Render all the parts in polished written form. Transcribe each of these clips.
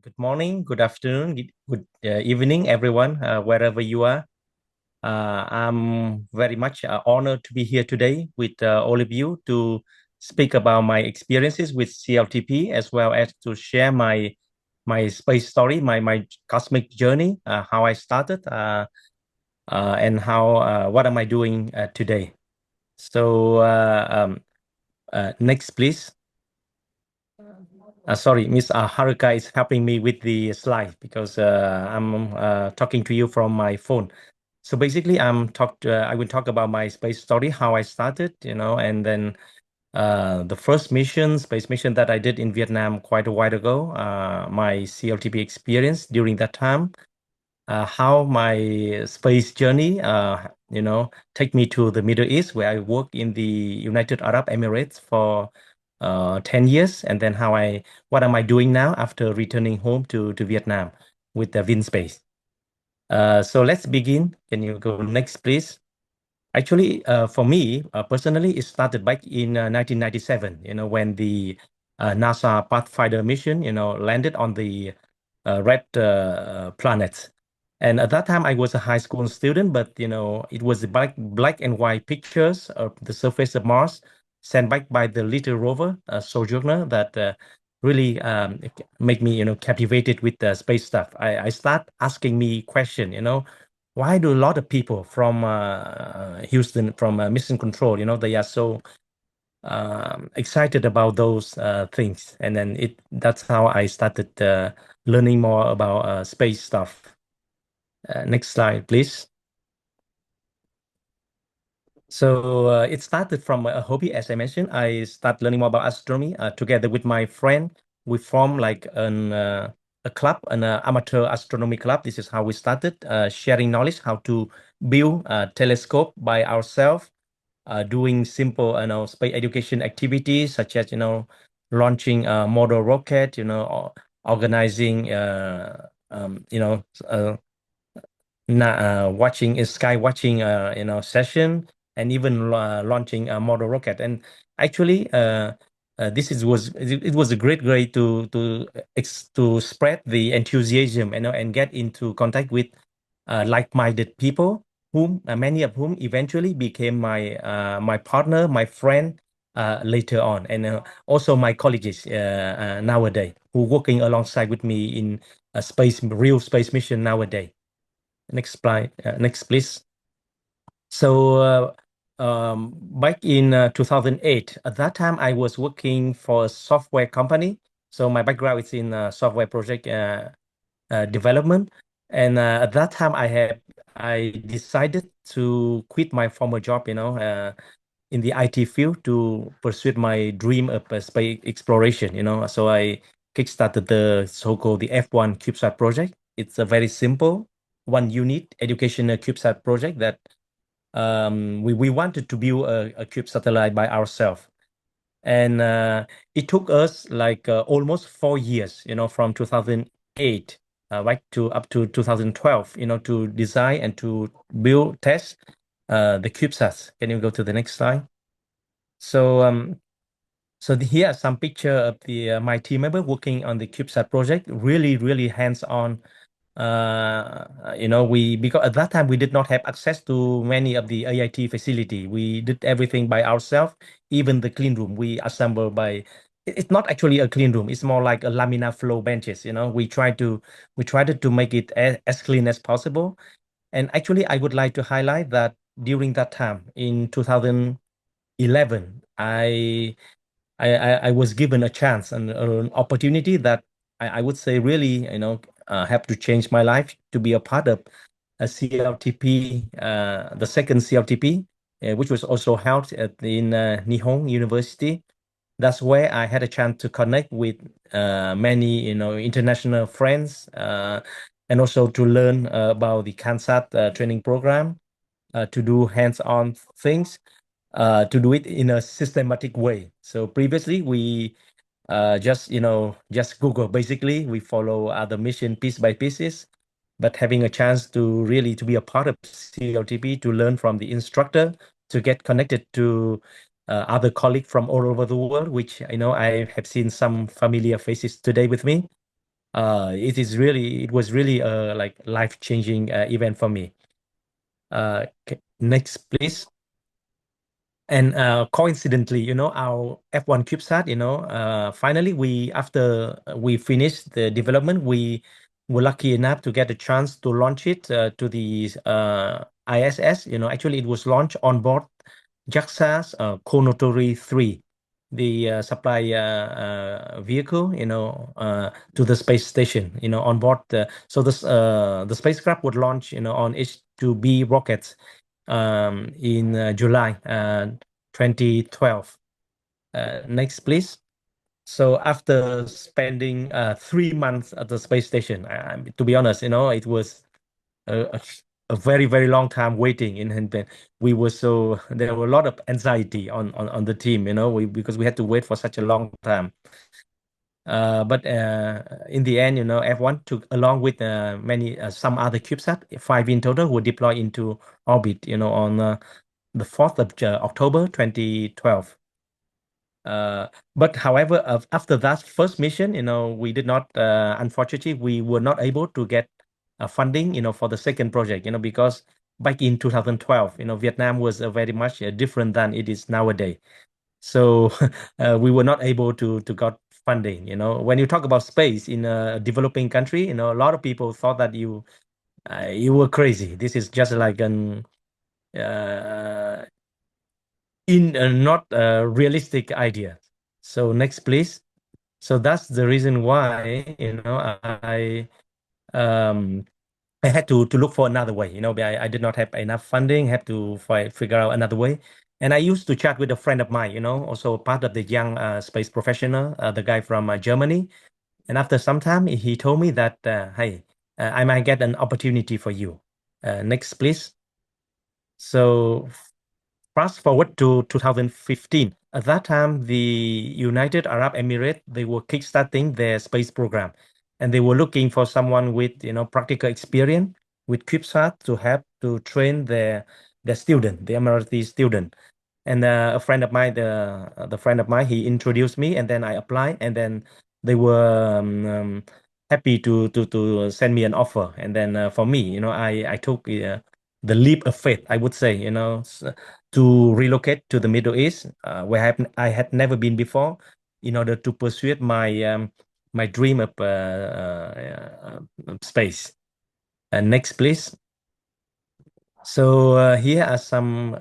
Good morning, good afternoon, good evening, everyone, wherever you are. I'm very much honored to be here today with all of you to speak about my experiences with CLTP, as well as to share my space story, my cosmic journey, how I started, and how what am I doing today. So next, please. Sorry, Miss Haruka is helping me with the slide because I'm talking to you from my phone. So basically, I will talk about my space story, how I started, and then the first space mission that I did in Vietnam quite a while ago, my CLTP experience during that time, how my space journey, take me to the Middle East, where I worked in the United Arab Emirates for 10 years, and then what am I doing now after returning home to Vietnam with the VinSpace. So let's begin. Can you go next, please? Actually, for me personally, it started back in 1997, when the NASA Pathfinder mission, landed on the red planet. And at that time, I was a high school student, but it was the black and white pictures of the surface of Mars sent back by the little rover Sojourner that really make me, captivated with the space stuff. I start asking me question, why do a lot of people from Houston, from Mission Control, they are so excited about those things, and then that's how I started learning more about space stuff. Next slide, please. So it started from a hobby, as I mentioned. I started learning more about astronomy together with my friend. We formed like a club, an amateur astronomy club. This is how we started sharing knowledge, how to build a telescope by ourselves, doing simple, space education activities such as, launching a model rocket, organizing, watching a sky watching session, and even launching a model rocket. And actually this is was it was a great way to spread the enthusiasm, and get into contact with like-minded people, whom many of whom eventually became my partner, my friend later on, and also my colleagues nowadays, who working alongside with me in a real space mission nowadays. Next slide. Next, please. So back in 2008, at that time I was working for a software company. So my background is in software project development, and at that time I decided to quit my former job, in the IT field to pursue my dream of space exploration. So I kickstarted the so-called the F1 CubeSat project. It's a very simple one unit educational CubeSat project that we wanted to build a cube satellite by ourselves. And it took us like almost 4 years, from 2008 right to up to 2012, to design and to build, test the CubeSats. Can you go to the next slide? So here are some picture of the my team member working on the CubeSat project. Really, really hands-on. Because at that time we did not have access to many of the AIT facility. We did everything by ourselves. Even the clean room we assembled by. It's not actually a clean room. It's more like a laminar flow benches. We tried to make it as clean as possible. And actually, I would like to highlight that during that time in 2011, I was given a chance and an opportunity that I would say really, have to change my life to be a part of a CLTP, the second CLTP, which was also held in Nihon University. That's where I had a chance to connect with many, international friends, and also to learn about the CANSAT training program, to do hands-on things, to do it in a systematic way. So previously we just Google. Basically, we follow other mission piece by pieces, but having a chance to really to be a part of CLTP, to learn from the instructor, to get connected to other colleagues from all over the world, which I have seen some familiar faces today with me. It was really a like life-changing event for me. Next, please. And coincidentally, our F1 CubeSat, finally after we finished the development, we were lucky enough to get a chance to launch it to the ISS. Actually it was launched on board JAXA's Konotori 3, the supply vehicle, to the space station, on board. So the spacecraft would launch, on H2B rockets in July 2012. Next, please. So after spending 3 months at the space station, to be honest, it was a, a very, very long time waiting in. We were there were a lot of anxiety on the team, because we had to wait for such a long time. But in the end, F1 took along with some other CubeSat, 5 in total, who were deployed into orbit, on the 4th of October 2012. But however, after that first mission, we did not, unfortunately, we were not able to get funding, for the second project, because back in 2012, Vietnam was very much different than it is nowadays. So we were not able to got funding. When you talk about space in a developing country, a lot of people thought that you were crazy. This is just like an uh, in not a realistic idea. So next, please. So that's the reason why, um I had to look for another way. I did not have enough funding, have to figure out another way. And I used to chat with a friend of mine, also part of the young space professional, the guy from Germany. And after some time, he told me that, hey, I might get an opportunity for you. Next, please. So fast forward to 2015. At that time, the United Arab Emirates, they were kickstarting their space program, and they were looking for someone with, practical experience with CubeSat to help to train their student, the Emirati student. And a friend of mine, the friend of mine, he introduced me, and then I applied, and then they were happy to send me an offer. And then for me, I took the leap of faith, I would say, to relocate to the Middle East, where I had never been before, in order to pursue my dream of space. And next, please. So here are some.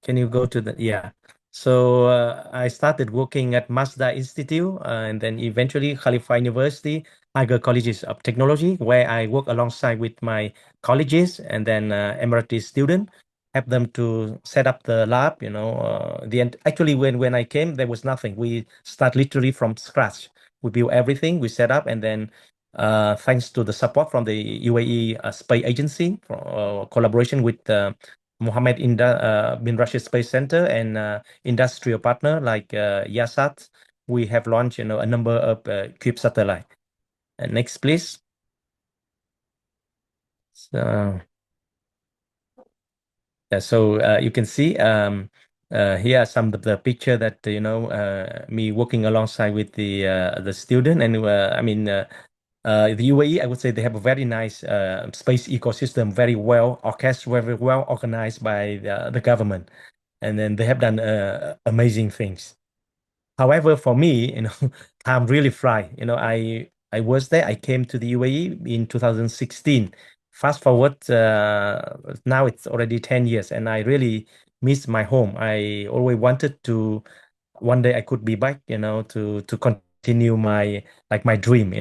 Can you go to the? Yeah. So I started working at Mazda Institute, and then eventually Khalifa University, Tiger Colleges of Technology, where I work alongside with my colleges and then Emirati student, help them to set up the lab. Actually when I came, there was nothing. We start literally from scratch. We built everything, we set up, and then thanks to the support from the UAE Space Agency, for collaboration with Mohammed bin Rashid Space Center and industrial partner like Yasat, we have launched a number of Cube satellite. Next, please. So, yeah, so you can see here are some of the picture that me working alongside with the student, and I mean the UAE, I would say they have a very nice space ecosystem, very well orchestrated, very well organized by the government, and then they have done amazing things. However, for me, time really fly. I was there. I came to the UAE in 2016. Fast forward, now it's already 10 years, and I really miss my home. I always wanted to one day I could be back, to continue my dream,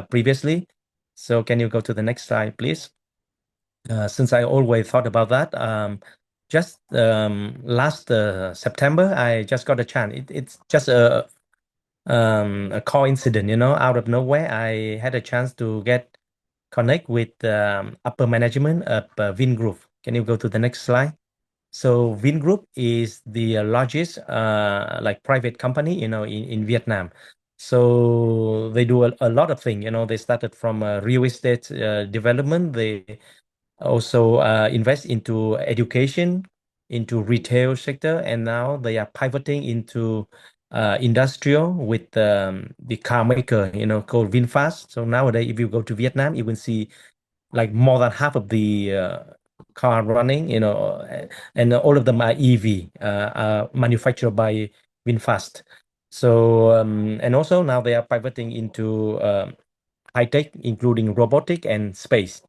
previously. So can you go to the next slide, please? Since I always thought about that, just last September, I just got a chance. It's just a coincidence, out of nowhere. I had a chance to get connect with upper management of Vingroup. Can you go to the next slide? So Vingroup is the largest like private company, in Vietnam. So they do a lot of things. They started from real estate development. They also invest into education, into retail sector, and now they are pivoting into industrial with the car maker, called VinFast. So nowadays, if you go to Vietnam, you will see like more than half of the car running, and all of them are EV, are manufactured by VinFast. So and also now they are pivoting into high tech, including robotic and space.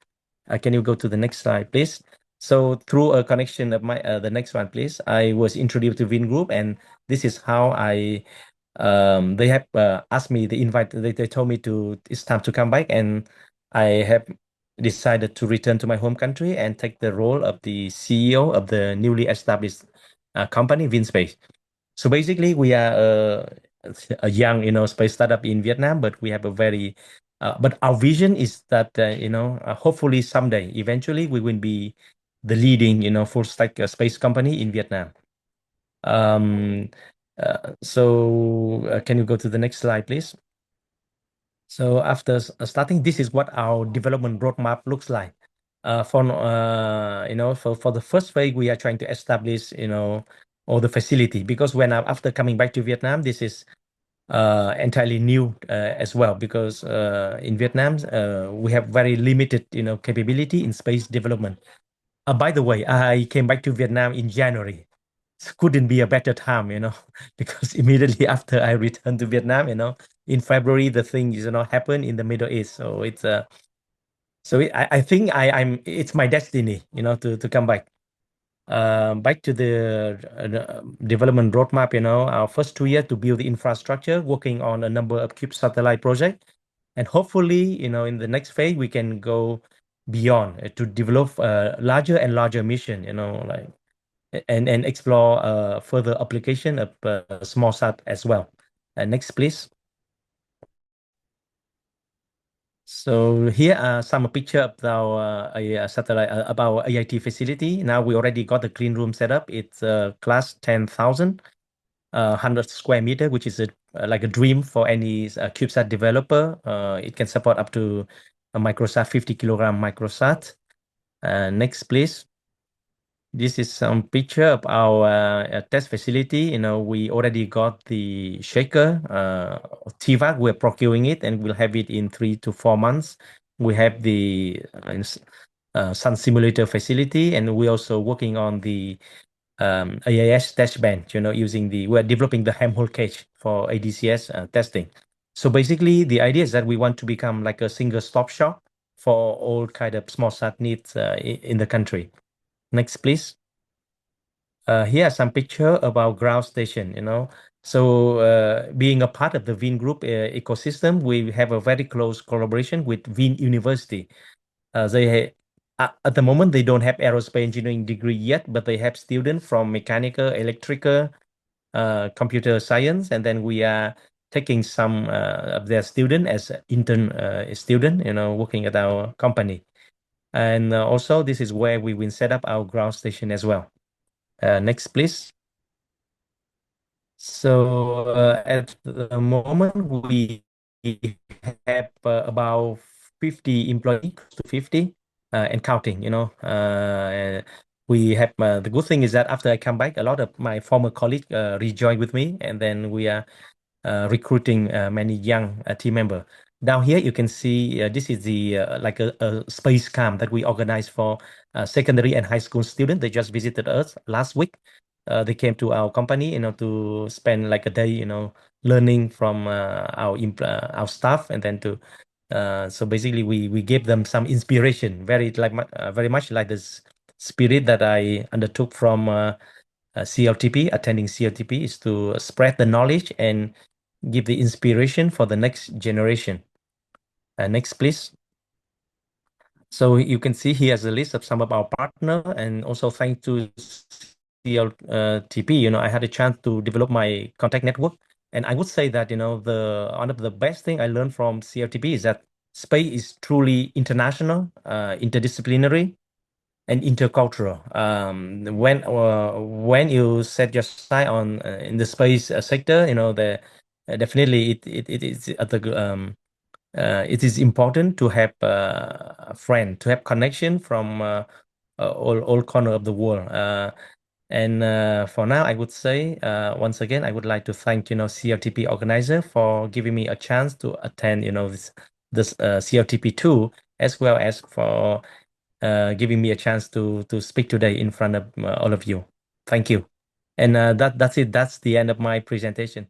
Can you go to the next slide, please? So through a connection of the next one, please. I was introduced to Vin Group, and this is how they have asked me, they told me it's time to come back, and I have decided to return to my home country and take the role of the CEO of the newly established company, VinSpace. So basically, we are a young, space startup in Vietnam, but we have but our vision is that, hopefully someday, eventually, we will be the leading, full stack space company in Vietnam. Um, can you go to the next slide, please? So after starting, this is what our development roadmap looks like. For the first phase, we are trying to establish, all the facility, because after coming back to Vietnam, this is entirely new as well, because in Vietnam we have very limited, capability in space development. By the way, I came back to Vietnam in January. Couldn't be a better time, because immediately after I returned to Vietnam, in February, the thing happened in the Middle East. So I think it's my destiny, to come back. Back to the development roadmap, our first 2 years to build the infrastructure, working on a number of CUBE satellite projects. And hopefully, in the next phase, we can go beyond to develop a larger and larger mission, like and explore further application of small sat as well. Next, please. So here are some picture of our satellite about AIT facility. Now we already got the clean room set up. It's class 10,000, 100 square meter, which is like a dream for any CubeSat developer. It can support up to a microsat, 50 kilogram microsat. Next, please. This is some picture of our test facility. We already got the shaker, TVAC. We're procuring it, and we'll have it in 3 to 4 months. We have the Sun Simulator facility, and we're also working on the AIS test bench, we're developing the Helmholtz cage for ADCS testing. So basically, the idea is that we want to become like a single stop shop for all kind of small sat needs in the country. Next, please. Here are some picture about ground station, So being a part of the Vin Group ecosystem, we have a very close collaboration with Vin University. At the moment, they don't have aerospace engineering degree yet, but they have students from mechanical, electrical, computer science, and then we are taking some of their student as intern student, working at our company. And also, this is where we will set up our ground station as well. Next, please. So at the moment, we have about 50 employees, close to 50, and counting. We have the good thing is that after I come back, a lot of my former colleagues rejoin with me, and then we are recruiting many young team members. Down here, you can see this is the like a space camp that we organized for secondary and high school students. They just visited us last week. They came to our company, to spend like a day, learning from our staff, and then so basically we gave them some inspiration, very much like this spirit that I undertook from CLTP. Attending CLTP is to spread the knowledge and give the inspiration for the next generation. Next, please. So you can see here as a list of some of our partner, and also thanks to CLTP, I had a chance to develop my contact network. And I would say that, one of the best thing I learned from CLTP is that space is truly international, interdisciplinary, and intercultural. When you set your sight on in the space sector, definitely it is at the it is important to have a friend, to have connection from all corner of the world. And for now, I would say once again, I would like to thank CLTP organizer for giving me a chance to attend this CLTP 2, as well as for giving me a chance to speak today in front of all of you. Thank you. And that's it. That's the end of my presentation.